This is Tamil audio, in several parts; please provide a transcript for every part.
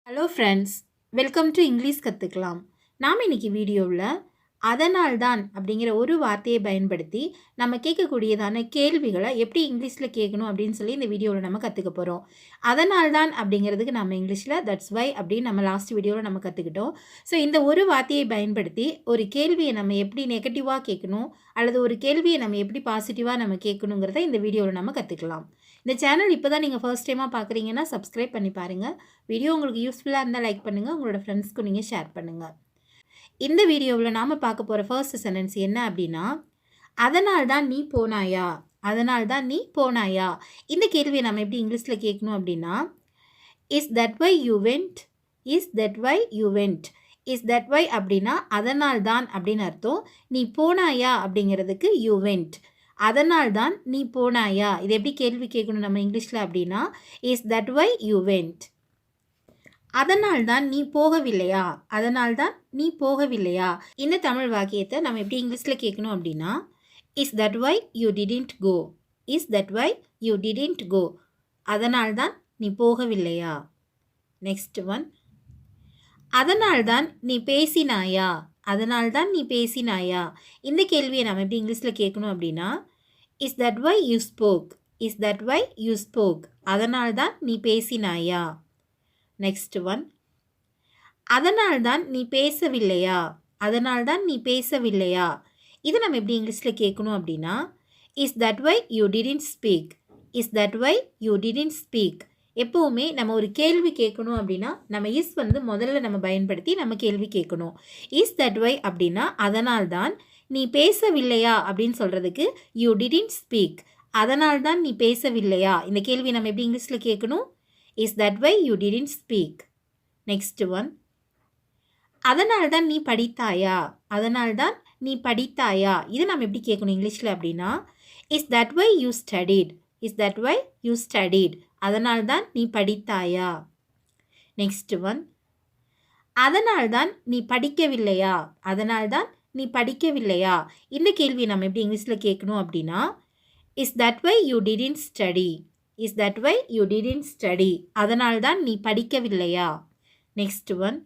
Hello friends, welcome to English கற்றுக்கலாம். நாம் இன்னைக்கு வீடியோவில் அதனால்தான் அப்படிங்கிற ஒரு வார்த்தையை பயன்படுத்தி நம்ம கேட்கக்கூடியதான கேள்விகளை எப்படி இங்கிலீஷில் கேட்கணும் அப்படின்னு சொல்லி இந்த வீடியோவில் நம்ம கற்றுக்க போகிறோம். அதனால்தான் அப்படிங்கிறதுக்கு நம்ம இங்கிலீஷில் தட்ஸ் வை அப்படின்னு நம்ம லாஸ்ட் வீடியோவில் நம்ம கற்றுக்கிட்டோம். ஸோ இந்த ஒரு வார்த்தையை பயன்படுத்தி ஒரு கேள்வியை நம்ம எப்படி நெகட்டிவாக கேட்கணும் அல்லது ஒரு கேள்வியை நம்ம எப்படி பாசிட்டிவாக நம்ம கேட்கணுங்கிறத இந்த வீடியோவில் நம்ம கற்றுக்கலாம். இந்த சேனல் இப்போ தான் நீங்கள் ஃபர்ஸ்ட் டைமாக பார்க்குறீங்கன்னா சப்ஸ்கிரைப் பண்ணி பாருங்கள். வீடியோ உங்களுக்கு யூஸ்ஃபுல்லாக இருந்தால் லைக் பண்ணுங்கள், உங்களோட ஃப்ரெண்ட்ஸ்க்கும் நீங்கள் ஷேர் பண்ணுங்கள். இந்த வீடியோவில் நாம் பார்க்க போகிற ஃபர்ஸ்ட் சென்டென்ஸ் என்ன அப்படின்னா, அதனால் தான் நீ போனாயா, அதனால் தான் நீ போனாயா. இந்த கேள்வியை நம்ம எப்படி இங்கிலீஷில் கேட்கணும் அப்படின்னா, is that why you went, is that why you went. Is that why அப்படின்னா அதனால் தான் அப்படின்னு அர்த்தம். நீ போனாயா அப்படிங்கிறதுக்கு யூ வெண்ட். அதனால் தான் நீ போனாயா, இது எப்படி கேள்வி கேட்கணும் நம்ம இங்கிலீஷில் அப்படின்னா, is that why you went. அதனால் தான் நீ போகவில்லையா, அதனால் தான் நீ போகவில்லையா. இந்த தமிழ் வாக்கியத்தை நம்ம எப்படி இங்கிலீஷில் கேட்கணும் அப்படின்னா, is that why you didn't go, is that why you didn't go. அதனால் தான் நீ போகவில்லையா. நெக்ஸ்ட் ஒன், அதனால் தான் நீ பேசினாயா, அதனால் தான் நீ பேசினாயா. இந்த கேள்வியை நம்ம எப்படி இங்கிலீஷில் கேட்கணும் அப்படின்னா, is that why you spoke, is that why you spoke. அதனால் தான் நீ பேசினாயா. நெக்ஸ்ட் ஒன், அதனால் தான் நீ பேசவில்லையா, அதனால் தான் நீ பேசவில்லையா. இது நம்ம எப்படி இங்கிலீஷில் கேட்கணும் அப்படின்னா, is that why you didn't speak, is that why you didn't speak. எப்போவுமே நம்ம ஒரு கேள்வி கேட்கணும் அப்படின்னா நம்ம இஸ் முதல்ல நம்ம பயன்படுத்தி நம்ம கேள்வி கேட்கணும். இஸ் தட் வை அப்படின்னா அதனால் தான் நீ பேசவில்லையா அப்படின்னு சொல்கிறதுக்கு யூ டிடன்ட் ஸ்பீக். அதனால் தான் நீ பேசவில்லையா. இந்த கேள்வி நம்ம எப்படி இங்கிலீஷில் கேட்கணும், is that why you didn't speak. Next one, அதனால் தான் நீ படித்தாயா, அதனால் தான் நீ படித்தாயா. இது நம்ம எப்படி கேட்கணும் இங்கிலீஷில் அப்படின்னா, is that why you studied, is that why you studied. அதனால் தான் நீ படித்தாயா. நெக்ஸ்ட் ஒன், அதனால் தான் நீ படிக்கவில்லையா, அதனால் தான் நீ படிக்கவில்லையா. இந்த கேள்வி நம்ம எப்படி இங்கிலீஷில் கேட்கணும் அப்படின்னா, is that why you didn't study, is that why you didn't study. அதனால் தான் நீ படிக்கவில்லையா. நெக்ஸ்ட் ஒன்,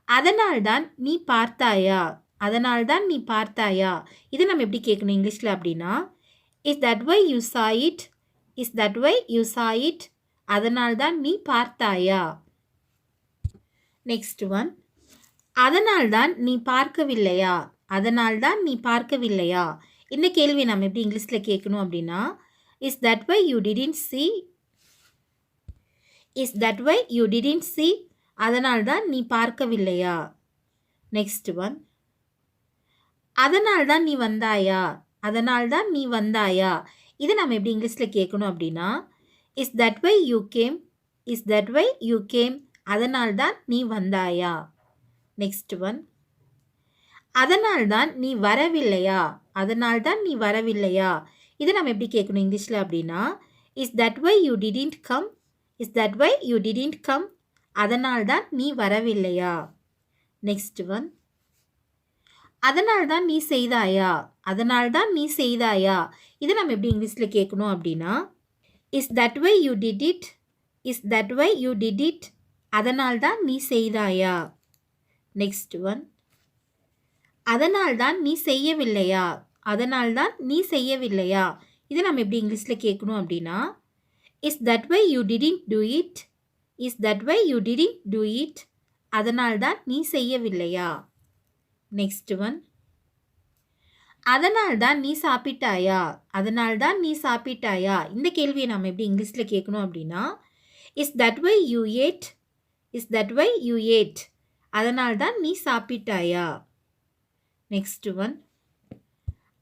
அதனால் தான் நீ பார்த்தாயா, அதனால் தான் நீ பார்த்தாயா. இது நம்ம எப்படி கேட்கணும் இங்கிலீஷில் அப்படின்னா, is that why you saw it, is that why you saw it. அதனால் தான் நீ பார்த்தாயா. நெக்ஸ்ட் ஒன், அதனால் தான் நீ பார்க்கவில்லையா, அதனால் தான் நீ பார்க்கவில்லையா. இந்த கேள்வி நம்ம எப்படி இங்கிலீஷில் கேட்கணும் அப்படின்னா, is that why you didn't see, is that why you didn't see. அதனால் தான் நீ பார்க்கவில்லையா. நெக்ஸ்ட் ஒன், அதனால் தான் நீ வந்தாயா, அதனால் தான் நீ வந்தாயா. இது நம்ம எப்படி இங்கிலீஷில் கேட்கணும் அப்படின்னா, is that why you came, is that why you came. அதனால் தான் நீ வந்தாயா. நெக்ஸ்ட் ஒன், அதனால் தான் நீ வரவில்லையா, அதனால் தான் நீ வரவில்லையா. இது நம்ம எப்படி கேட்கணும் இங்கிலீஷில் அப்படின்னா, is that why you didn't come, is that why you didn't come. அதனால் தான் நீ வரவில்லையா. நெக்ஸ்ட் ஒன், அதனால் தான் நீ செய்தாயா, அதனால் தான் நீ செய்தாயா. இது நம்ம எப்படி இங்கிலீஷில் கேட்கணும் அப்படின்னா, is that why you did it, is that why you did it. அதனால் தான் நீ செய்தாயா. நெக்ஸ்ட் ஒன், அதனால் தான் நீ செய்யவில்லையா, அதனால் தான் நீ செய்யவில்லையா. இது நம்ம எப்படி இங்கிலீஷில் கேட்கணும் அப்படின்னா, is that why you didn't do it, is that why you didn't do it. அதனால் தான் நீ செய்யவில்லையா. நெக்ஸ்ட் ஒன், அதனால் தான் நீ சாப்பிட்டாயா, அதனால் தான் நீ சாப்பிட்டாயா. இந்த கேள்வியை நம்ம எப்படி இங்கிலீஷில் கேட்கணும் அப்படின்னா, is that why you ate, is that why you ate. அதனால் தான் நீ சாப்பிட்டாயா. நெக்ஸ்ட் ஒன்,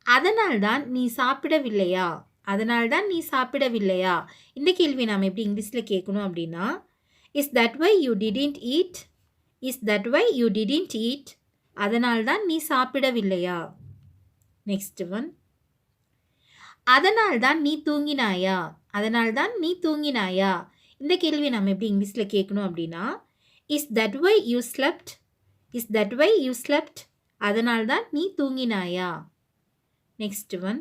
அதனால் தான் நீ சாப்பிடவில்லையா, அதனால் தான் நீ சாப்பிடவில்லையா. இந்த கேள்வி நாம் எப்படி இங்கிலீஷில் கேட்கணும் அப்படின்னா, is that why you didn't eat, is that why you didn't eat. அதனால் தான் நீ சாப்பிடவில்லையா. நெக்ஸ்ட் ஒன், அதனால் தான் நீ தூங்கினாயா, அதனால் தான் நீ தூங்கினாயா. இந்த கேள்வி நம்ம எப்படி இங்கிலீஷில் கேட்கணும் அப்படின்னா, is that why you slept, is that why you slept. அதனால் தான் நீ தூங்கினாயா. நெக்ஸ்ட் ஒன்,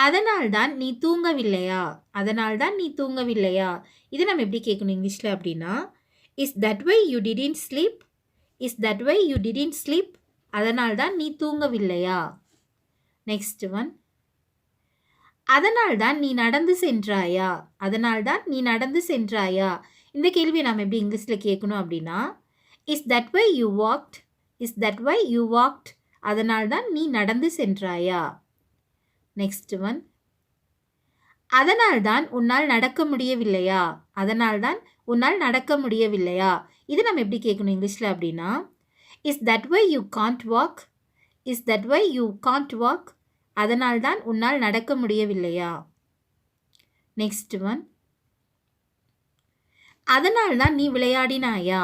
அதனால் தான் நீ தூங்கவில்லையா, அதனால் தான் நீ தூங்கவில்லையா. இது நம்ம எப்படி கேட்கணும் இங்கிலீஷில் அப்படின்னா, is that why you didn't sleep? Is that why you didn't sleep? அதனால் தான் நீ தூங்கவில்லையா? நெக்ஸ்ட் ஒன், அதனால் தான் நீ நடந்து சென்றாயா? அதனால் தான் நீ நடந்து சென்றாயா? இந்த கேள்வியை நாம் எப்படி இங்கிலீஷில் கேட்கணும் அப்படின்னா, is that why you walked? Is that why you walked? அதனால் தான் நீ நடந்து சென்றாயா? நெக்ஸ்ட் ஒன், அதனால் தான் உன்னால் நடக்க முடியவில்லையா? அதனால் தான் உன்னால் நடக்க முடியவில்லையா? இது நம்ம எப்படி கேட்கணும் இங்கிலீஷில் அப்படின்னா, is that why you can't walk? Is that why you can't walk? அதனால் தான் உன்னால் நடக்க முடியவில்லையா? நெக்ஸ்ட் ஒன், அதனால் தான் நீ விளையாடினாயா?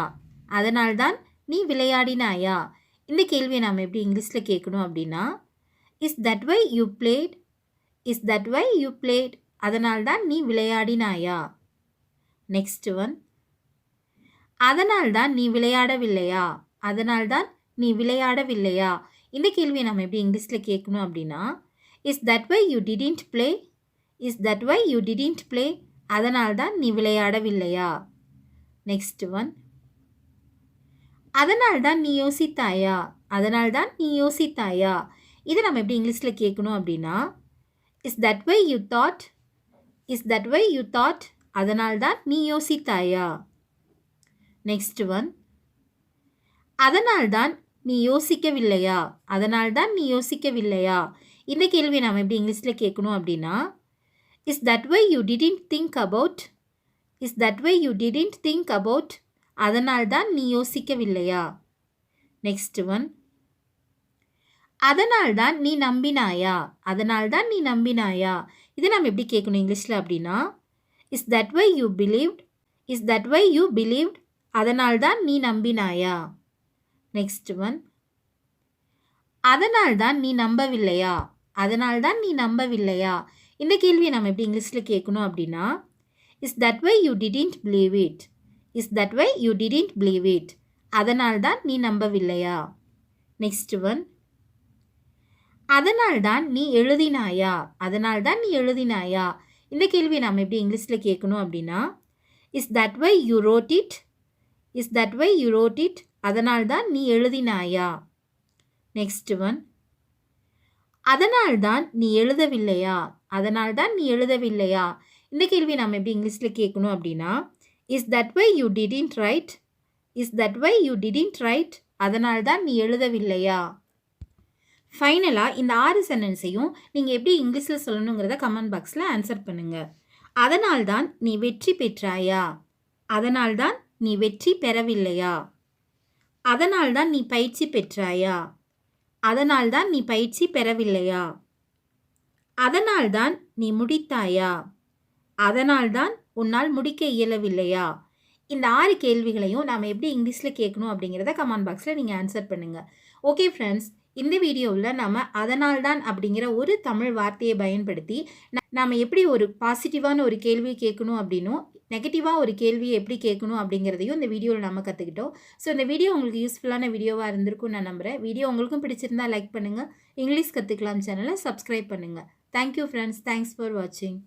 அதனால் தான் நீ விளையாடினாயா? இந்த கேள்வியை நாம் எப்படி இங்கிலீஷில் கேட்கணும் அப்படின்னா, is that why you played? Is that why you played? அதனால் தான் நீ விளையாடினாயா? நெக்ஸ்ட் ஒன், அதனால் தான் நீ விளையாடவில்லையா? அதனால் தான் நீ விளையாடவில்லையா? இந்த கேள்வியை நம்ம எப்படி இங்கிலீஷில் கேட்கணும் அப்படின்னா, is that why you didn't play? Is that why you didn't play? அதனால் தான் நீ விளையாடவில்லையா? நெக்ஸ்ட் ஒன், அதனால் தான் நீ யோசித்தாயா? அதனால் தான் நீ யோசித்தாயா? இதை நம்ம எப்படி இங்கிலீஷில் கேட்கணும் அப்படின்னா, is that why you thought? Is that why you thought? அதனால் தான் நீ யோசித்தாயா? நெக்ஸ்ட் ஒன், அதனால் தான் நீ யோசிக்கவில்லையா? அதனால் தான் நீ யோசிக்கவில்லையா? இந்த கேள்வியை நாம் எப்படி இங்கிலீஷில் கேட்கணும் அப்படின்னா, is that why you didn't think about? Is that why you didn't think about? அதனால் தான் நீ யோசிக்கவில்லையா? நெக்ஸ்ட் ஒன், அதனால் தான் நீ நம்பினாயா? அதனால் தான் நீ நம்பினாயா? இதை நாம் எப்படி கேட்கணும் இங்கிலீஷில் அப்படின்னா, is that why you believed? Is that why you believed? அதனால் தான் நீ நம்பினாயா? நெக்ஸ்ட் ஒன், அதனால் தான் நீ நம்பவில்லையா? அதனால் தான் நீ நம்பவில்லையா? இந்த கேள்வியை நம்ம எப்படி இங்கிலீஷில் கேட்கணும் அப்படின்னா, is that why you didn't believe it? Is that why you didn't believe it? அதனால் தான் நீ நம்பவில்லையா? நெக்ஸ்ட் ஒன், அதனால் தான் நீ எழுதினாயா? அதனால் தான் நீ எழுதினாயா? இந்த கேள்வியை நாம் எப்படி இங்கிலீஷில் கேட்கணும் அப்படின்னா, is that why you wrote it? Is that why you wrote it? அதனால் தான் நீ எழுதினாயா? நெக்ஸ்ட் ஒன், அதனால் தான் நீ எழுதவில்லையா? அதனால் தான் நீ எழுதவில்லையா? இந்த கேள்வியை நாம் எப்படி இங்கிலீஷில் கேட்கணும் அப்படின்னா, is that why you didn't write? Is that why you didn't write? அதனால் தான் நீ எழுதவில்லையா? ஃபைனலாக இந்த 6 சென்டென்ஸையும் நீங்கள் எப்படி இங்கிலீஷில் சொல்லணுங்கிறத கமெண்ட் பாக்ஸில் ஆன்சர் பண்ணுங்கள். அதனால் தான் நீ வெற்றி பெற்றாயா? அதனால் தான் நீ வெற்றி பெறவில்லையா? அதனால் தான் நீ பயிற்சி பெற்றாயா? அதனால் தான் நீ பயிற்சி பெறவில்லையா? அதனால் தான் நீ முடித்தாயா? அதனால் தான் உன்னால் முடிக்க இயலவில்லையா? இந்த 6 கேள்விகளையும் நாம் எப்படி இங்கிலீஷில் கேட்கணும் அப்படிங்கிறத கமெண்ட் பாக்ஸில் நீங்கள் ஆன்சர் பண்ணுங்கள். ஓகே ஃப்ரெண்ட்ஸ், இந்த வீடியோவில் நம்ம அதனால் தான் அப்படிங்கிற ஒரு தமிழ் வார்த்தையை பயன்படுத்தி நாம் எப்படி ஒரு பாசிட்டிவான ஒரு கேள்வியை கேட்கணும் அப்படின்னும், நெகட்டிவாக ஒரு கேள்வியை எப்படி கேட்கணும் அப்படிங்கிறதையும் இந்த வீடியோவில் நம்ம கற்றுக்கிட்டோம். ஸோ இந்த வீடியோ உங்களுக்கு யூஸ்ஃபுல்லான வீடியோவாக இருந்திருக்கும் நான் நம்புகிறேன். வீடியோ உங்களுக்கும் பிடிச்சிருந்தா லைக் பண்ணுங்கள். இங்கிலீஷ் கற்றுக்கலாம் சேனலை சப்ஸ்கிரைப் பண்ணுங்கள். Thank you friends. தேங்க்ஸ் ஃபார் வாட்சிங்.